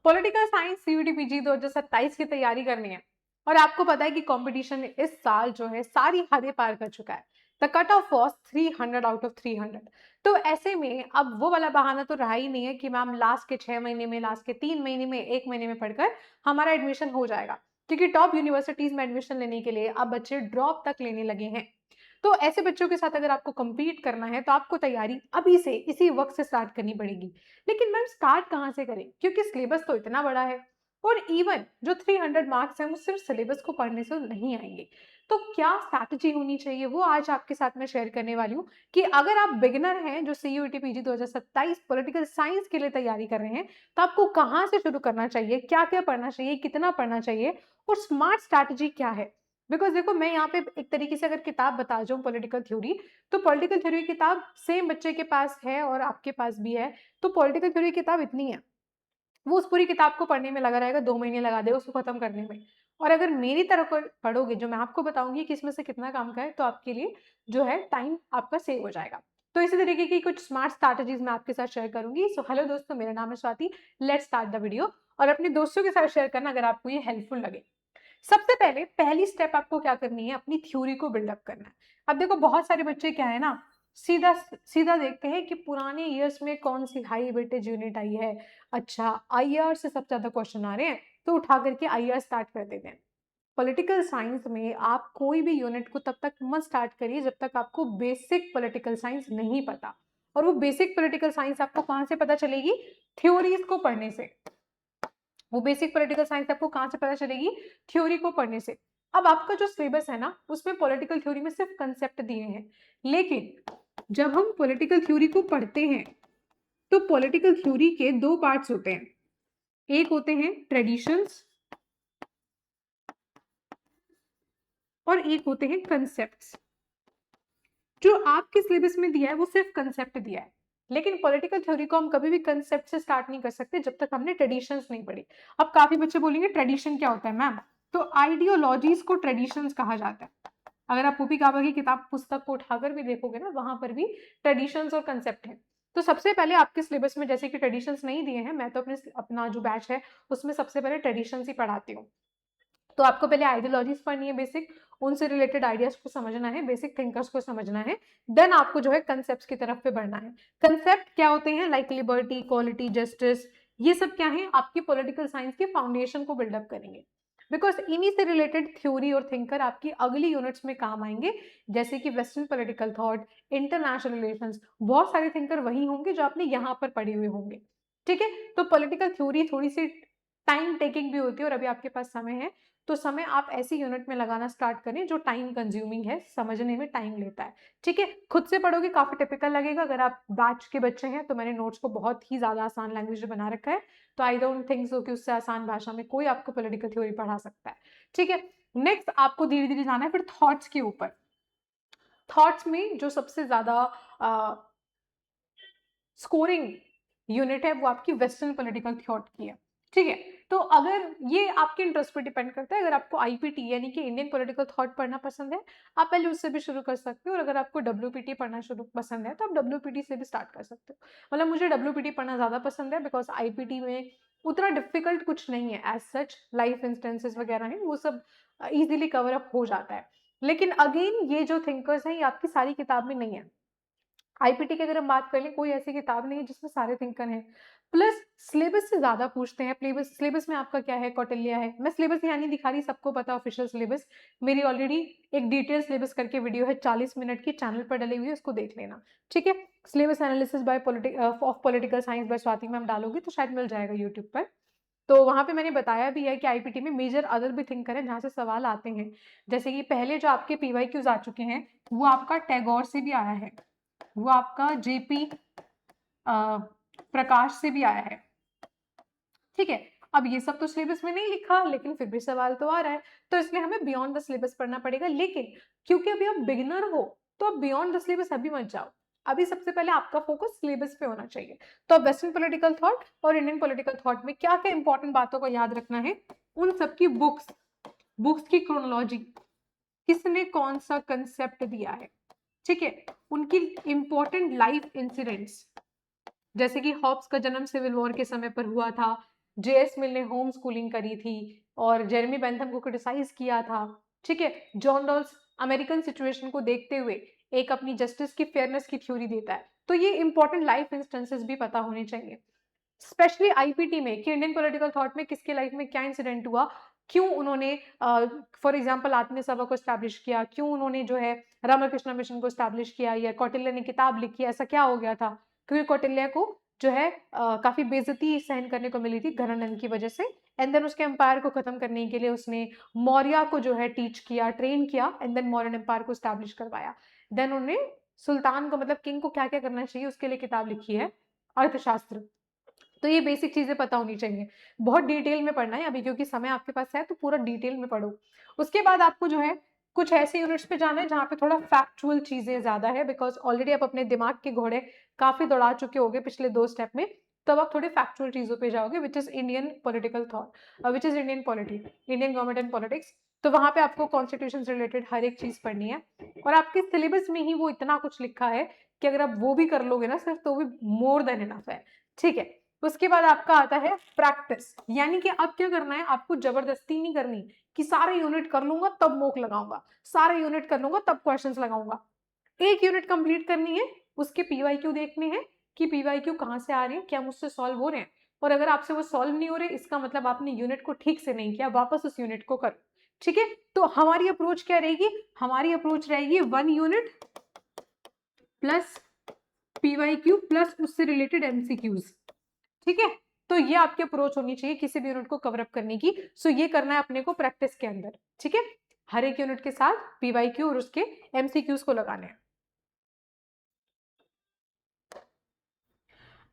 Political science CUT PG 2027 की तैयारी करनी है और आपको पता है कि कंपटीशन इस साल जो है सारी हदें पार कर चुका है। The cut off was 300 out of 300। तो ऐसे में अब वो वाला बहाना तो रहा ही नहीं है कि मैम लास्ट के 6 महीने में, लास्ट के 3 महीने में, 1 महीने में पढ़कर हमारा एडमिशन हो जाएगा, क्योंकि टॉप यूनिवर्सिटीज में एडमिशन लेने के लिए अब बच्चे ड्रॉप तक लेने लगे हैं। तो ऐसे बच्चों के साथ अगर आपको compete करना है तो आपको तैयारी अभी से इसी वक्त से स्टार्ट करनी पड़ेगी। लेकिन मैम स्टार्ट कहाँ से करें, क्योंकि सिलेबस तो इतना बड़ा है और इवन जो 300 मार्क्स हैं वो सिर्फ सिलेबस को पढ़ने से नहीं आएंगे। तो क्या स्ट्रैटेजी होनी चाहिए वो आज आपके साथ में शेयर करने वाली हूँ कि अगर आप बिगिनर हैं जो सीयूईटी पीजी 2027 पॉलिटिकल साइंस के लिए तैयारी कर रहे हैं तो आपको कहाँ से शुरू करना चाहिए, क्या क्या पढ़ना चाहिए, कितना पढ़ना चाहिए और स्मार्ट स्ट्रैटेजी क्या है। बिकॉज देखो मैं यहाँ पे एक तरीके से अगर किताब बता जाऊँ पॉलिटिकल थ्योरी, तो पॉलिटिकल थ्योरी किताब सेम बच्चे के पास है और आपके पास भी है। तो पॉलिटिकल थ्योरी किताब इतनी है, वो उस पूरी किताब को पढ़ने में लगा रहेगा, 2 महीने लगा देगा उसको खत्म करने में। और अगर मेरी तरफ पढ़ोगे जो मैं आपको बताऊंगी कि इसमें से कितना काम का है, तो आपके लिए जो है टाइम आपका सेव हो जाएगा। तो इसी तरीके की कुछ स्मार्ट स्ट्रैटेजीज मैं आपके साथ शेयर करूंगी। सो हेलो दोस्तों, मेरा नाम है Swati. Let's start the video और अपने दोस्तों के साथ शेयर करना अगर आपको ये हेल्पफुल लगे। सबसे पहले पहली स्टेप आपको क्या करनी है, अपनी थ्योरी को बिल्डअप करना है। अब देखो बहुत सारे बच्चे क्या है ना, सीधा सीधा देखते हैं कि पुराने ईयर्स में कौन सी हाई वेटेज यूनिट आई है, अच्छा आईआर से सबसे ज्यादा क्वेश्चन आ रहे हैं तो उठा करके आईआर स्टार्ट कर देते हैं। पॉलिटिकल साइंस में आप कोई भी यूनिट को तब तक मत स्टार्ट करिए जब तक आपको बेसिक पॉलिटिकल साइंस नहीं पता। और वो बेसिक पॉलिटिकल साइंस आपको कहां से पता चलेगी, थ्योरीज को पढ़ने से। वो बेसिक पॉलिटिकल साइंस आपको कहां से पता चलेगी, थ्योरी को पढ़ने से। अब आपका जो सिलेबस है ना उसमें पॉलिटिकल थ्योरी में सिर्फ कंसेप्ट दिए हैं, लेकिन जब हम पॉलिटिकल थ्योरी को पढ़ते हैं तो पॉलिटिकल थ्योरी के दो पार्ट्स होते हैं। एक होते हैं ट्रेडिशंस और एक होते हैं कंसेप्ट्स। जो आपके सिलेबस में दिया है वो सिर्फ कंसेप्ट दिया है, लेकिन पॉलिटिकल थ्योरी को हम कभी भी कंसेप्ट से स्टार्ट नहीं कर सकते जब तक हमने ट्रेडिशंस नहीं पढ़ी। अब काफी बच्चे बोलेंगे ट्रेडिशन क्या होता है मैम, तो आइडियोलॉजीज को ट्रेडिशंस कहा जाता है। अगर आप ओपी काबा की किताब पुस्तक को उठाकर भी देखोगे ना, वहां पर भी ट्रेडिशंस और कंसेप्ट है। तो सबसे पहले आपके सिलेबस में जैसे कि ट्रेडिशंस नहीं दिए हैं, मैं तो अपना जो बैच है उसमें सबसे पहले ट्रेडिशंस ही पढ़ाती हूँ। तो आपको पहले आइडियोलॉजीज पढ़नी है बेसिक, उनसे रिलेटेड आइडियाज को समझना है, बेसिक थिंकर्स को समझना है। देन आपको जो है कंसेप्ट्स की तरफ पे बढ़ना है। कंसेप्ट क्या होते हैं, लाइक लिबर्टी, इक्वालिटी, जस्टिस, ये सब क्या है, आपकी पॉलिटिकल साइंस के फाउंडेशन को बिल्डअप करेंगे। बिकॉज इन्हीं से रिलेटेड थ्योरी और थिंकर आपकी अगली यूनिट्स में काम आएंगे, जैसे कि western political thought, international relations. बहुत सारे थिंकर वही होंगे जो आपने यहाँ पर पढ़े हुए होंगे। ठीक है, तो पॉलिटिकल थ्योरी थोड़ी सी टाइम टेकिंग भी होती है और अभी आपके पास समय है तो समय आप ऐसी यूनिट में लगाना स्टार्ट करें जो टाइम कंज्यूमिंग है, समझने में टाइम लेता है। ठीक है, खुद से पढ़ोगे काफी टिपिकल लगेगा। अगर आप बैच के बच्चे हैं तो मैंने नोट्स को बहुत ही ज्यादा आसान लैंग्वेज में बना रखा है, तो आई डोंट थिंक सो कि उससे आसान भाषा में कोई आपको पॉलिटिकल थ्योरी पढ़ा सकता है। ठीक है, नेक्स्ट आपको धीरे धीरे जाना है फिर थॉट्स के ऊपर। थॉट्स में जो सबसे ज्यादा स्कोरिंग यूनिट है वो आपकी वेस्टर्न पॉलिटिकल थॉट की है। ठीक है, तो अगर ये आपके इंटरेस्ट पर डिपेंड करता है, अगर आपको आईपीटी यानी कि इंडियन पॉलिटिकल थॉट पढ़ना पसंद है आप पहले उससे भी शुरू कर सकते हो, और अगर आपको डब्ल्यूपीटी पढ़ना शुरू पसंद है तो आप डब्ल्यूपीटी से भी स्टार्ट कर सकते हो। मतलब मुझे डब्ल्यूपीटी पढ़ना ज्यादा पसंद है बिकॉज आईपीटी में उतना डिफिकल्ट कुछ नहीं है एज सच, लाइफ इंस्टेंसेस वगैरह हैं वो सब इजीली कवर अप हो जाता है। लेकिन अगेन ये जो थिंकर्स हैं ये आपकी सारी किताब में नहीं है। आईपीटी की अगर हम बात कर लें, कोई ऐसी किताब नहीं है जिसमें सारे थिंकर हैं। प्लस सिलेबस से ज्यादा पूछते हैं। सिलेबस में आपका क्या है, कौटिल्य है। मैं सिलेबस यहाँ नहीं दिखा रही, सबको पता ऑफिशियल सिलेबस। मेरी ऑलरेडी एक डिटेल सिलेबस करके वीडियो है 40 मिनट की, चैनल पर डली हुई है, उसको देख लेना। ठीक है, syllabus analysis by of political science by Swati ma'am डालोगी तो शायद मिल जाएगा यूट्यूब पर। तो वहां पे मैंने बताया भी है कि आईपीटी में मेजर अदर भी थिंकर है जहां से सवाल आते हैं। जैसे कि पहले जो आपके पीवाईक्यूज आ चुके हैं वो आपका टैगोर से भी आया है, वो आपका जेपी प्रकाश से भी आया है। ठीक है, अब ये सब तो सिलेबस में नहीं लिखा लेकिन फिर भी सवाल तो आ रहा है, तो इसलिए हमें बियॉन्ड द सिलेबस पढ़ना पड़ेगा। लेकिन क्योंकि अभी आप बिगिनर हो तो आप बियॉन्ड द सिलेबस अभी मत जाओ, अभी सबसे पहले आपका फोकस सिलेबस पे होना चाहिए। तो अब वेस्टर्न पॉलिटिकल थॉट और इंडियन पॉलिटिकल थॉट में क्या क्या इंपॉर्टेंट बातों को याद रखना है, उन सबकी बुक्स की क्रोनोलॉजी, किसने कौन सा कंसेप्ट दिया है। ठीक है, उनकी इंपॉर्टेंट लाइफ इंसिडेंट्स, जैसे कि हॉब्स का जन्म सिविल वॉर के समय पर हुआ था, J.S. मिल ने होम स्कूलिंग करी थी और जेरेमी बेंथम को क्रिटिसाइज किया था, ठीक है। जॉन रॉल्स अमेरिकन सिचुएशन को देखते हुए एक अपनी जस्टिस की फेयरनेस की थ्योरी देता है। तो ये इंपॉर्टेंट लाइफ इंस्टेंसेस भी पता होने चाहिए, स्पेशली आईपीटी में, कि इंडियन पॉलिटिकल थॉट में किसके लाइफ में क्या इंसिडेंट हुआ, क्यों उन्होंने फॉर एग्जांपल आत्मीय सभा को स्टैब्लिश किया, क्यों उन्होंने जो है रामकृष्ण मिशन को स्टैब्लिश किया, या कौटिल्य ने किताब लिखी, ऐसा क्या हो गया था। क्योंकि कौटिल्य को जो है काफी बेइज्जती सहन करने को मिली थी घनानंद की वजह से, एंड देन उसके एम्पायर को खत्म करने के लिए उसने मौर्य को जो है टीच किया, ट्रेन किया, एंड देन मौर्यन एम्पायर को स्टैब्लिश करवाया। देन उन्होंने सुल्तान को, मतलब किंग को क्या क्या करना चाहिए उसके लिए किताब लिखी है, अर्थशास्त्र। तो ये बेसिक चीजें पता होनी चाहिए। बहुत डिटेल में पढ़ना है अभी, क्योंकि समय आपके पास है तो पूरा डिटेल में पढ़ो। उसके बाद आपको जो है कुछ ऐसे यूनिट्स पे जाना है जहाँ पे थोड़ा फैक्चुअल चीजें ज्यादा है, बिकॉज ऑलरेडी आप अपने दिमाग के घोड़े काफी दौड़ा चुके होगे पिछले 2 स्टेप में। तब आप थोड़े फैक्चुअल चीजों पे जाओगे, which is Indian political thought, which is Indian polity, Indian government and politics. तो वहां पे आपको कॉन्स्टिट्यूशन से रिलेटेड हर एक चीज पढ़नी है, और आपके सिलेबस में ही वो इतना कुछ लिखा है कि अगर आप वो भी कर लोगे ना सिर्फ, तो भी मोर देन इनफ है, ठीक है। उसके बाद आपका आता है प्रैक्टिस, यानी कि अब क्या करना है, आपको जबरदस्ती नहीं करनी कि सारे यूनिट कर लूंगा तब मोक लगाऊंगा, सारे यूनिट कर लूंगा तब क्वेश्चंस लगाऊंगा। एक यूनिट कंप्लीट करनी है, उसके पीवाईक्यू देखने हैं कि पीवाईक्यू कहां से आ रहे हैं, क्या मुझसे सॉल्व हो रहे हैं, और अगर आपसे वो सॉल्व नहीं हो रहे इसका मतलब आपने यूनिट को ठीक से नहीं किया, वापस उस यूनिट को करो, ठीक है। तो हमारी अप्रोच क्या रहेगी, हमारी अप्रोच रहेगी 1 यूनिट प्लस पीवाईक्यू प्लस उससे रिलेटेड एमसीक्यूज, ठीक है। तो ये आपकी अप्रोच होनी चाहिए किसी भी यूनिट को कवर अप करने की। सो ये करना है अपने को प्रैक्टिस के अंदर, ठीक है। हर एक यूनिट के साथ पीवाईक्यू और उसके एमसीक्यूज को लगाने हैं।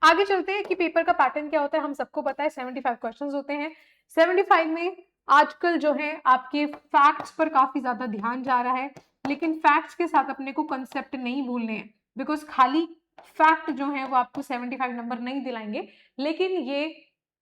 आगे चलते हैं कि पेपर का पैटर्न क्या होता है। हम सबको पता है 75 क्वेश्चंस होते हैं। 75 में आजकल जो है आपके फैक्ट्स पर काफी ज्यादा ध्यान जा रहा है, लेकिन फैक्ट्स के साथ अपने को कंसेप्ट नहीं भूलने हैं, बिकॉज खाली फैक्ट जो है वो आपको 75 नंबर नहीं दिलाएंगे। लेकिन ये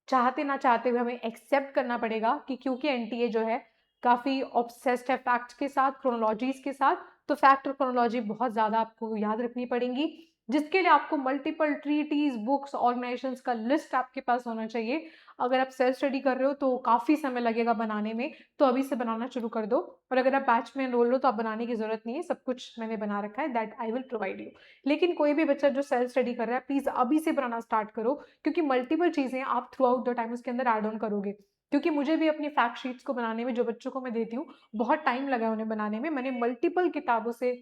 चाहते ना चाहते हुए हमें एक्सेप्ट करना पड़ेगा कि क्योंकि एनटीए जो है काफी ऑब्सेस्ड है फैक्ट्स के साथ, क्रोनोलॉजीज के साथ, तो फैक्ट और क्रोनोलॉजी बहुत ज्यादा आपको याद रखनी पड़ेंगी, जिसके लिए आपको मल्टीपल ट्रीटीज, बुक्स, ऑर्गेनाइजेशंस का लिस्ट आपके पास होना चाहिए। अगर आप सेल्फ स्टडी कर रहे हो तो काफी समय लगेगा बनाने में, तो अभी से बनाना शुरू कर दो। और अगर आप बैच में एनरोल हो तो आप बनाने की जरूरत नहीं है, सब कुछ मैंने बना रखा है, that I will provide you. लेकिन कोई भी बच्चा जो सेल्फ स्टडी कर रहा है प्लीज अभी से बनाना स्टार्ट करो, क्योंकि मल्टीपल चीजें आप थ्रू आउट द टाइम उसके अंदर एड ऑन करोगे। क्योंकि मुझे भी अपनी फैक्ट शीट्स को बनाने में, जो बच्चों को मैं देती हूँ, बहुत टाइम लगा उन्हें बनाने में। मैंने मल्टीपल किताबों से,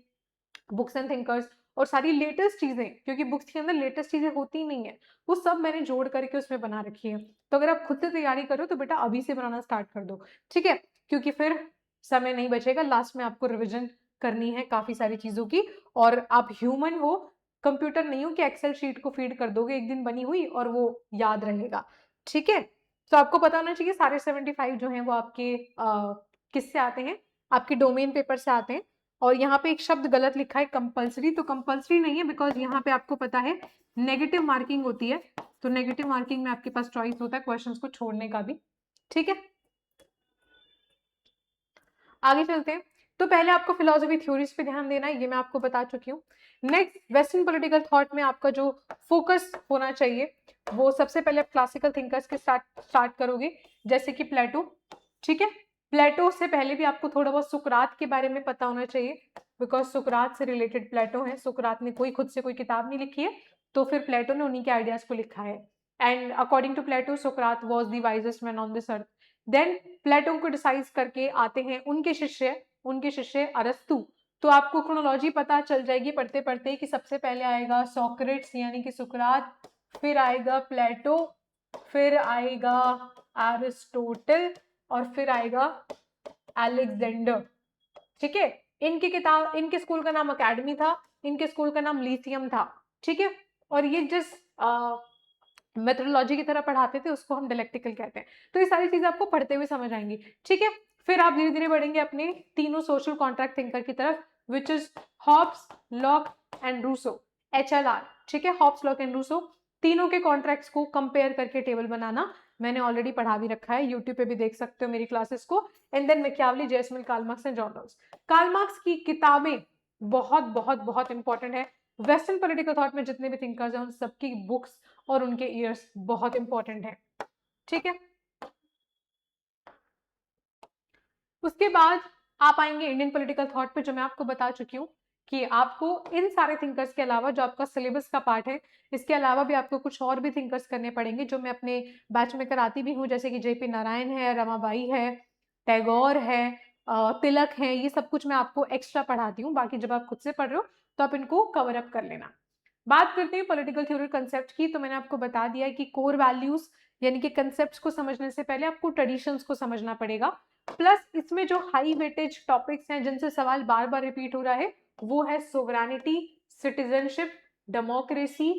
बुक्स एंड थिंकर्स, और सारी लेटेस्ट चीजें, क्योंकि बुक्स के अंदर लेटेस्ट चीजें होती नहीं है, वो सब मैंने जोड़ करके उसमें बना रखी है। तो अगर आप खुद से तैयारी करो तो बेटा अभी से बनाना स्टार्ट कर दो, ठीक है। क्योंकि फिर समय नहीं बचेगा, लास्ट में आपको रिविजन करनी है काफी सारी चीजों की, और आप ह्यूमन हो, कंप्यूटर नहीं हो कि एक्सेल शीट को फीड कर दोगे एक दिन बनी हुई और वो याद रहेगा, ठीक है। तो आपको पता होना चाहिए सारे 75 जो हैं वो आपके किससे आते हैं, आपके डोमेन पेपर से आते हैं। और यहाँ पे एक शब्द गलत लिखा है कंपल्सरी, तो कंपल्सरी नहीं है, बिकॉज यहाँ पे आपको पता है नेगेटिव मार्किंग होती है, तो नेगेटिव मार्किंग में आपके पास चॉइस होता है क्वेश्चंस को छोड़ने का भी, ठीक है। आगे चलते हैं। तो पहले आपको फिलोसफी थ्योरीज पे ध्यान देना है, ये मैं आपको बता चुकी हूँ। नेक्स्ट वेस्टर्न पॉलिटिकल थॉट में आपका जो फोकस होना चाहिए, वो सबसे पहले आप क्लासिकल थिंकर्स के स्टार्ट करोगे, जैसे कि प्लेटो, ठीक है। प्लेटो से पहले भी आपको थोड़ा बहुत सुकरात के बारे में पता होना चाहिए, बिकॉज सुकरात से रिलेटेड प्लेटो है। सुकरात ने खुद से कोई किताब नहीं लिखी है, तो फिर प्लेटो ने उन्हीं के आइडियाज को लिखा है। एंड अकॉर्डिंग टू प्लेटो सुकरात was the wisest man on this earth. Then Plato को डिसाइड करके आते हैं उनके शिष्य अरस्तु। तो आपको क्रोनोलॉजी पता चल जाएगी पढ़ते पढ़ते कि सबसे पहले आएगा सोक्रेट्स यानी कि सुकरात, फिर आएगा प्लेटो, फिर आएगा एरिस्टोटल, और फिर आएगा अलेक्जेंडर, ठीक है। इनके स्कूल का नाम अकेडमी था, इनके स्कूल का नाम लीथियम था, ठीक है। और ये जिस मेथोडोलॉजी की तरह पढ़ाते थे उसको हम डायलेक्टिकल कहते हैं। तो ये सारी चीजें आपको पढ़ते हुए समझ आएंगी, ठीक है। फिर आप धीरे धीरे बढ़ेंगे अपने तीनों सोशल कॉन्ट्रैक्ट थिंकर की तरफ, which is Hobbes, Locke and Rousseau, HLR, ठीक है। हॉब्स, लॉक एंड रूसो, तीनों के कॉन्ट्रैक्ट्स को कंपेयर करके टेबल बनाना मैंने ऑलरेडी पढ़ा भी रखा है, यूट्यूब पे भी देख सकते हो मेरी क्लासेस को। And then Machiavelli, J.S. Mill, Karl Marx and John Rawls. Karl Marx की किताबें बहुत बहुत बहुत इंपॉर्टेंट है। वेस्टर्न पॉलिटिकल थॉट में जितने भी थिंकर्स हैं उन सबकी बुक्स और उनके ईयर्स बहुत इंपॉर्टेंट है। ठीक है। उसके बाद आप आएंगे इंडियन पॉलिटिकल थॉट पे, जो मैं आपको बता चुकी हूँ कि आपको इन सारे थिंकर्स के अलावा जो आपका सिलेबस का पार्ट है, इसके अलावा भी आपको कुछ और भी थिंकर्स करने पड़ेंगे जो मैं अपने बैच में कराती भी हूँ, जैसे कि जेपी नारायण है, रमाबाई है, टैगोर है, तिलक है। ये सब कुछ मैं आपको एक्स्ट्रा पढ़ाती हूँ। बाकी जब आप खुद से पढ़ रहे हो तो आप इनको कवर अप कर लेना। बात करते हैं पॉलिटिकल थ्योरी कंसेप्ट की, तो मैंने आपको बता दिया है कि कोर वैल्यूज यानी कि कंसेप्ट को समझने से पहले आपको ट्रेडिशंस को समझना पड़ेगा। प्लस इसमें जो हाई वेटेज टॉपिक्स हैं जिनसे सवाल बार बार रिपीट हो रहा है, वो है sovereignty, citizenship, democracy,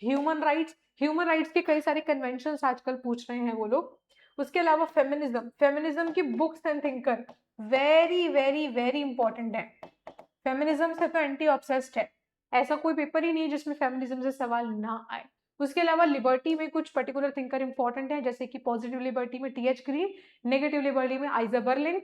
human rights. Human rights के कई सारे कन्वेंशन आजकल पूछ रहे हैं वो लोग। उसके अलावा फेमिनिज्म, फेमिनिज्म की books and thinker very very very important है। फेमिनिज्म से तो एंटी ऑब्सेस्ड है, ऐसा कोई पेपर ही नहीं है जिसमें फेमिनिज्म से सवाल ना आए। उसके अलावा लिबर्टी में कुछ पर्टिकुलर थिंकर इंपॉर्टेंट है, जैसे कि पॉजिटिव लिबर्टी में टीएच ग्रीन, नेगेटिव लिबर्टी में आइजा बर्लिन।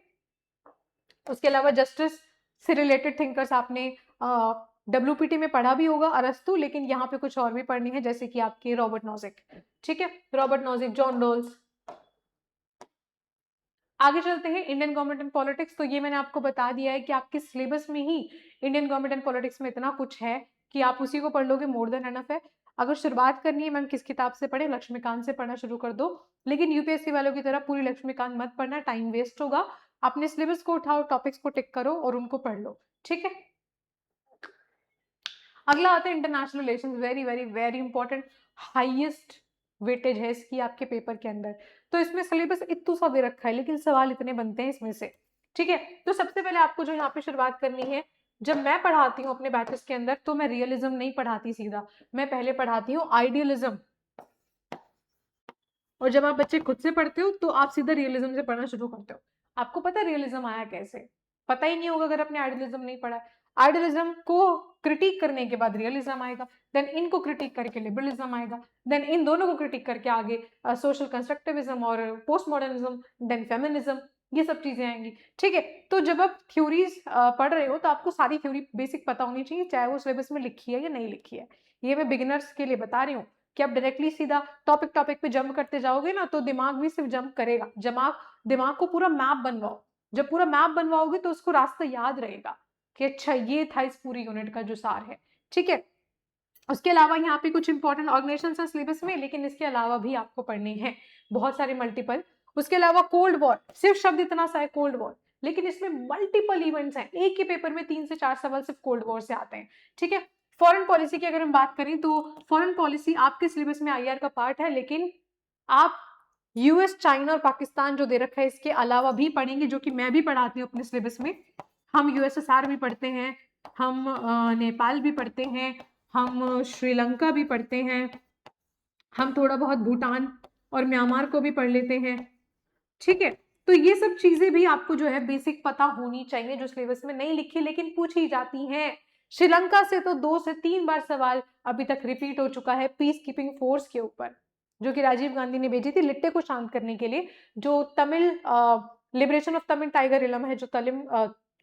उसके अलावा जस्टिस से रिलेटेड थिंकर्स आपने डब्ल्यूपीटी में पढ़ा भी होगा, अरस्तु, लेकिन यहाँ पे कुछ और भी पढ़नी है, जैसे कि आपके रॉबर्ट नोजिक। ठीक है, रॉबर्ट नोजिक, जॉन रोल्स। आगे चलते हैं इंडियन गवर्नमेंट एंड पॉलिटिक्स। तो ये मैंने आपको बता दिया है कि आपके सिलेबस में ही इंडियन गवर्नमेंट एंड पॉलिटिक्स में इतना कुछ है कि आप उसी को पढ़ लोगे, मोर देन एनफ है। अगर शुरुआत करनी है मैम किस किताब से पढ़े, लक्ष्मीकांत से पढ़ना शुरू कर दो। लेकिन यूपीएससी वालों की तरह पूरी लक्ष्मीकांत मत पढ़ना, टाइम वेस्ट होगा। अपने सिलेबस को उठाओ, टॉपिक्स को टिक करो और उनको पढ़ लो। ठीक है, अगला आता है international relations. Very very very important, highest weightage है इसकी आपके पेपर के अंदर। तो इसमें सिलेबस इतना सा दे रखा है लेकिन सवाल इतने बनते हैं इसमें से। ठीक है, तो सबसे पहले आपको जो यहाँ पे शुरुआत करनी है, जब मैं पढ़ाती हूँ अपने बैचेस के अंदर तो मैं रियलिज्म नहीं पढ़ाती सीधा, मैं पहले पढ़ाती हूँ आइडियलिज्म। और जब आप बच्चे खुद से पढ़ते हो तो आप सीधा रियलिज्म से पढ़ना शुरू करते हो। आपको पता है रियलिज्म आया कैसे? पता ही नहीं होगा अगर आपने आइडियलिज्म नहीं पढ़ा। आइडियलिज्म को क्रिटिक करने के बाद रियलिज्म आएगा, देन इनको क्रिटिक करके लिबरलिज्म आएगा, देन इन दोनों को क्रिटिक करके आगे सोशल कंस्ट्रक्टिविज्म और पोस्ट मॉडर्निज्म, देन फेमिनिज्म, ये सब चीजें आएंगी। ठीक है, तो जब आप थ्योरीज पढ़ रहे हो तो आपको सारी थ्योरी बेसिक पता होनी चाहिए, चाहे वो सिलेबस में लिखी है या नहीं लिखी है। ये मैं बिगिनर्स के लिए बता रही हूँ कि आप डायरेक्टली सीधा टॉपिक टॉपिक पे जंप करते जाओगे ना तो दिमाग भी सिर्फ जंप करेगा। दिमाग को पूरा मैप बनवाओ, जब पूरा मैप बनवाओगे तो उसको रास्ता याद रहेगा कि अच्छा ये था इस पूरी यूनिट का जो सार है। ठीक है, उसके अलावा यहाँ पे कुछ इंपॉर्टेंट ऑर्गेनाइजेशन है सिलेबस में, लेकिन इसके अलावा भी आपको पढ़ने हैं बहुत सारे मल्टीपल। उसके अलावा कोल्ड वॉर, सिर्फ शब्द इतना सा है कोल्ड वॉर, लेकिन इसमें मल्टीपल इवेंट्स हैं। एक ही पेपर में 3 से 4 सवाल सिर्फ कोल्ड वॉर से आते हैं। ठीक है, फॉरेन पॉलिसी की अगर हम बात करें तो फॉरेन पॉलिसी आपके सिलेबस में आईआर का पार्ट है, लेकिन आप यूएस, चाइना और पाकिस्तान जो दे रखा है इसके अलावा भी पढ़ेंगे, जो कि मैं भी पढ़ाती हूँ अपने सिलेबस में। हम यूएसएसआर भी पढ़ते हैं, हम नेपाल भी पढ़ते हैं, हम श्रीलंका भी पढ़ते हैं, हम थोड़ा बहुत भूटान और म्यांमार को भी पढ़ लेते हैं। ठीक है, तो ये सब चीजें भी आपको जो है बेसिक पता होनी चाहिए, जो सिलेबस में नहीं लिखी लेकिन पूछी जाती हैं। श्रीलंका से तो 2 से 3 बार सवाल अभी तक रिपीट हो चुका है पीस कीपिंग फोर्स के ऊपर, जो कि राजीव गांधी ने भेजी थी लिट्टे को शांत करने के लिए। जो Tamil liberation of Tamil tiger इलम है, जो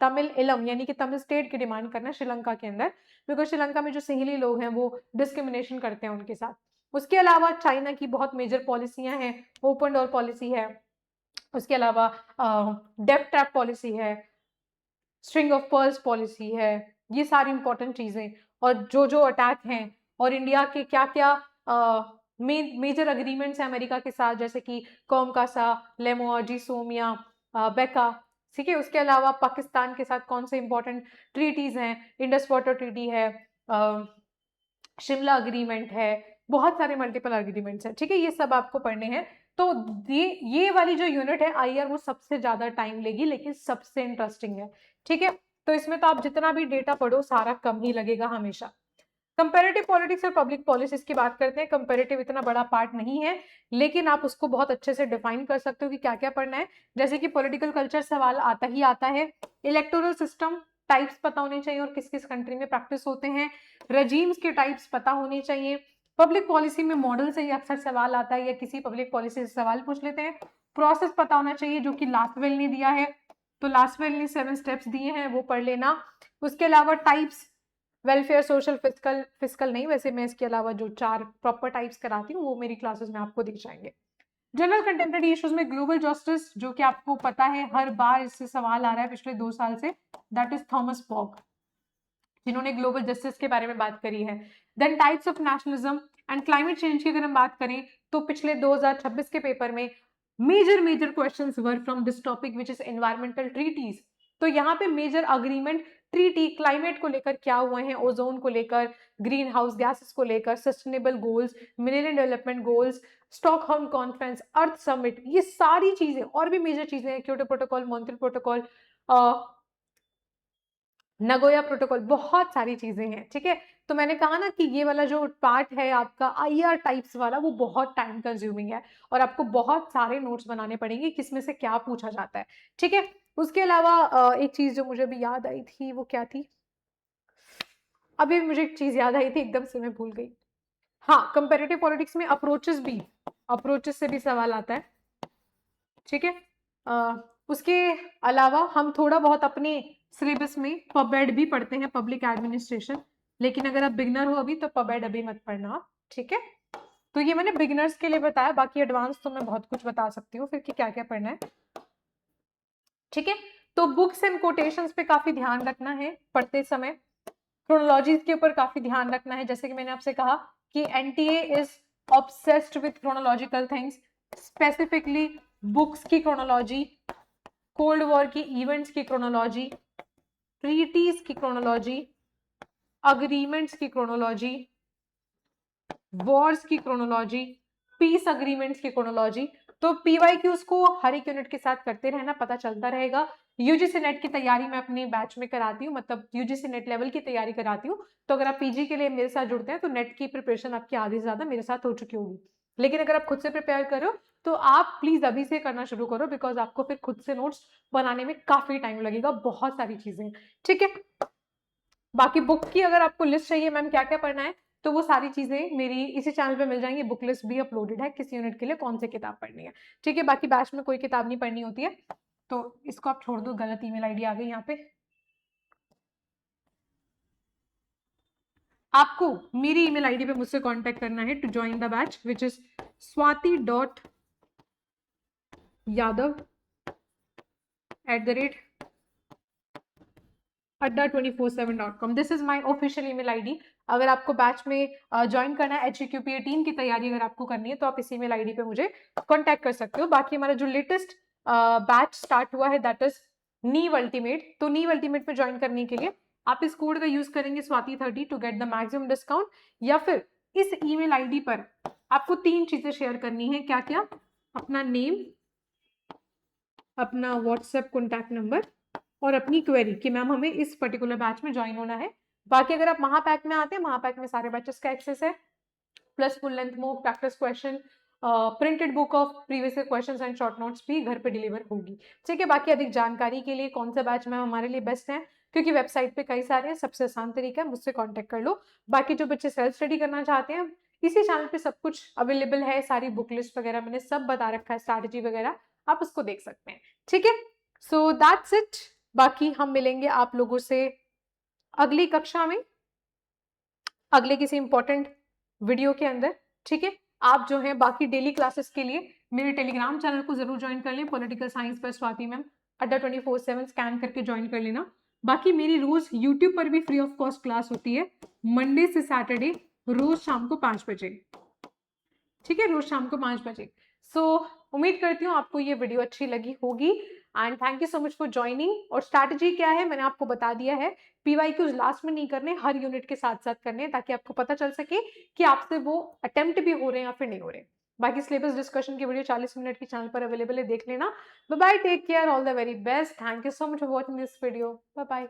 तमिल इलम यानी कि तमिल स्टेट की डिमांड करना श्रीलंका के अंदर, बिकॉज श्रीलंका में जो सहेली लोग हैं वो डिस्क्रिमिनेशन करते हैं उनके साथ। उसके अलावा चाइना की बहुत मेजर पॉलिसियां हैं, ओपन डोर पॉलिसी है, उसके अलावा डेप्थ ट्रैप पॉलिसी है, स्ट्रिंग ऑफ पर्ल्स पॉलिसी है, ये सारी इंपॉर्टेंट चीजें। और जो अटैक हैं और इंडिया के क्या क्या मेजर अग्रीमेंट्स हैं अमेरिका के साथ, जैसे कि कोमकासा, लेमोआ, जिसोमिया, बेका। ठीक है, उसके अलावा पाकिस्तान के साथ कौन से इंपॉर्टेंट ट्रीटीज हैं, इंडस वाटर ट्रीटी है, शिमला अग्रीमेंट है, बहुत सारे मल्टीपल अग्रीमेंट्स हैं। ठीक है, ये सब आपको पढ़ने हैं। तो ये वाली जो यूनिट है आईआर वो सबसे ज्यादा टाइम लेगी लेकिन सबसे इंटरेस्टिंग है। ठीक है, तो इसमें तो आप जितना भी डेटा पढ़ो सारा कम ही लगेगा हमेशा। कंपैरेटिव पॉलिटिक्स और पब्लिक पॉलिसीज की बात करते हैं। कंपैरेटिव इतना बड़ा पार्ट नहीं है लेकिन आप उसको बहुत अच्छे से डिफाइन कर सकते हो कि क्या क्या पढ़ना है। जैसे कि पॉलिटिकल कल्चर सवाल आता ही आता है, इलेक्टोरल सिस्टम टाइप्स पता होने चाहिए और किस किस कंट्री में प्रैक्टिस होते हैं, रजीम्स के टाइप्स पता होने चाहिए। पब्लिक पॉलिसी में मॉडल से ही अक्सर सवाल आता है या किसी पब्लिक पॉलिसी से सवाल पूछ लेते हैं। प्रोसेस पता होना चाहिए जो कि लास्टवेल ने दिया है, तो लास्टवेल ने 7 स्टेप्स दिए हैं वो पढ़ लेना। उसके अलावा टाइप्स, वेलफेयर, सोशल, फिजिकल नहीं, वैसे मैं इसके अलावा जो 4 प्रॉपर टाइप्स कराती हूँ वो मेरी क्लासेस में आपको दिख जाएंगे। जनरल कंटेम्प्रेरी इश्यूज में ग्लोबल जस्टिस, जो कि आपको पता है हर बार इससे सवाल आ रहा है पिछले 2 साल से, दैट इज थॉमस पॉग, जिन्होंने ग्लोबल जस्टिस के बारे में बात करी है। Then types of nationalism and climate change की अगर हम बात करें तो पिछले 2026 के पेपर में major questions were from this topic which is environmental treaties. तो यहाँ पे मेजर अग्रीमेंट ट्रीटी क्लाइमेट को लेकर क्या हुए हैं, ओजोन को लेकर, ग्रीन हाउस गैसेस को लेकर, sustainable goals, millennium development goals, Stockholm conference, earth summit, ये सारी चीजें और भी मेजर चीजें हैं, Kyoto protocol, Montreal protocol, Nagoya protocol, बहुत सारी चीजें हैं। ठीक है, तो मैंने कहा ना कि ये वाला जो पार्ट है आपका आईआर टाइप्स वाला, वो बहुत टाइम कंज्यूमिंग है और आपको बहुत सारे नोट्स बनाने पड़ेंगे किसमें से क्या पूछा जाता है। ठीक है, उसके अलावा एक चीज जो मुझे भी याद आई थी, वो क्या थी, अभी मुझे एक चीज याद आई थी, एकदम से मैं भूल गई। हाँ, कंपेरेटिव पॉलिटिक्स में अप्रोचेस से भी सवाल आता है। ठीक है, उसके अलावा हम थोड़ा बहुत अपने सिलेबस में पबेड भी पढ़ते हैं, पब्लिक एडमिनिस्ट्रेशन, लेकिन अगर आप बिगनर हो अभी तो पबेड अभी मत पढ़ना। ठीक है, तो ये मैंने बिगनर्स के लिए बताया, बाकी एडवांस तो मैं बहुत कुछ बता सकती हूँ फिर कि क्या क्या पढ़ना है। ठीक है, तो बुक्स एंड कोटेशंस पे काफी ध्यान रखना है पढ़ते समय, क्रोनोलॉजीज के ऊपर काफी ध्यान रखना है, जैसे कि मैंने आपसे कहा कि NTA is obsessed with chronological things, specifically books की क्रोनोलॉजी, कोल्ड वॉर की इवेंट्स की क्रोनोलॉजी, ट्रीटीज की क्रोनोलॉजी, अग्रीमेंट्स की क्रोनोलॉजी, वॉर्स की क्रोनोलॉजी, पीस अग्रीमेंट्स की क्रोनोलॉजी। तो पीवाईक्यूज को हर एक यूनिट के साथ करते रहना, पता चलता रहेगा। यूजीसी नेट की तैयारी मैं अपने बैच में कराती हूँ, मतलब यूजीसी नेट लेवल की तैयारी कराती हूँ, तो अगर आप पीजी के लिए मेरे साथ जुड़ते हैं तो नेट की प्रिपरेशन आपकी आधी से ज्यादा मेरे साथ हो चुकी होगी। लेकिन अगर आप खुद से प्रिपेयर करो तो आप प्लीज अभी से करना शुरू करो, बिकॉज आपको फिर खुद से नोट्स बनाने में काफी टाइम लगेगा, बहुत सारी चीजें। ठीक है, बाकी बुक की अगर आपको लिस्ट चाहिए मैम क्या क्या पढ़ना है, तो वो सारी चीजें मेरी इसी चैनल पे मिल जाएंगी, बुक लिस्ट भी अपलोडेड है किस यूनिट के लिए कौन सी किताब पढ़नी है। ठीक है, बाकी बैच में कोई किताब नहीं पढ़नी होती है, तो इसको आप छोड़ दो, गलत ईमेल आईडी आ गई यहाँ पे। आपको मेरी ईमेल आईडी पे मुझसे कांटेक्ट करना है to join the batch which is swati.yadav@adda247.com। This is my official email ID. अगर आपको बैच में ज्वाइन करना है, HEQP 18 की तैयारी अगर आपको करनी है तो आप इस ईमेल आईडी पे मुझे कांटेक्ट कर सकते हो। बाकी हमारा जो लेटेस्ट बैच स्टार्ट हुआ है दैट इज नीव अल्टीमेट, तो नीव अल्टीमेट में ज्वाइन करने के लिए आप इस कोड का यूज करेंगे swati30 to get the maximum discount, या फिर इस ईमेल आईडी पर आपको 3 चीजें शेयर करनी है। क्या क्या? अपना नेम, अपना व्हाट्सएप कॉन्टैक्ट नंबर और अपनी क्वेरी कि मैम हमें इस पर्टिकुलर बैच में ज्वाइन होना है। बाकी अगर आप महापैक में आते हैं, महापैक में सारे बैचेस का एक्सेस है, plus full length mock, practice question, printed book of previous questions and short notes भी घर पे डिलीवर होगी। ठीक है, बाकी अधिक जानकारी के लिए कौन सा बैच में हमारे लिए बेस्ट है, क्योंकि वेबसाइट पे कई सारे हैं, सबसे आसान तरीका है मुझसे कांटेक्ट कर लो। बाकी जो बच्चे सेल्फ स्टडी करना चाहते हैं, इसी चैनल पे सब कुछ अवेलेबल है, सारी बुक लिस्ट वगैरह मैंने सब बता रखा है, स्ट्रैटेजी वगैरह आप उसको देख सकते हैं। ठीक है, सो दैट्स इट। बाकी हम मिलेंगे आप लोगों से अगली कक्षा में, अगले किसी इंपॉर्टेंट वीडियो के अंदर। ठीक है, आप जो है बाकी डेली क्लासेस के लिए मेरे टेलीग्राम चैनल को जरूर ज्वाइन कर लें, पॉलिटिकल साइंस पर स्वाति मैम, adda247 स्कैन करके ज्वाइन कर लेना। बाकी मेरी रोज यूट्यूब पर भी फ्री ऑफ कॉस्ट क्लास होती है, मंडे से सैटरडे, रोज शाम को 5 बजे। ठीक है, रोज शाम को 5 बजे। सो उम्मीद करती हूँ आपको ये वीडियो अच्छी लगी होगी, and thank you so much for joining. और स्ट्रैटेजी क्या है मैंने आपको बता दिया है, पीवाईक्यूज लास्ट में नहीं करने, हर यूनिट के साथ साथ करने, ताकि आपको पता चल सके कि आपसे वो अटेम्प्ट भी हो रहे हैं या फिर नहीं हो रहे। बाकी सिलेबस डिस्कशन की वीडियो 40 मिनट की चैनल पर अवेलेबल है, देख लेना। Bye bye, take care, all the very best, thank you so much for watching this video, bye bye.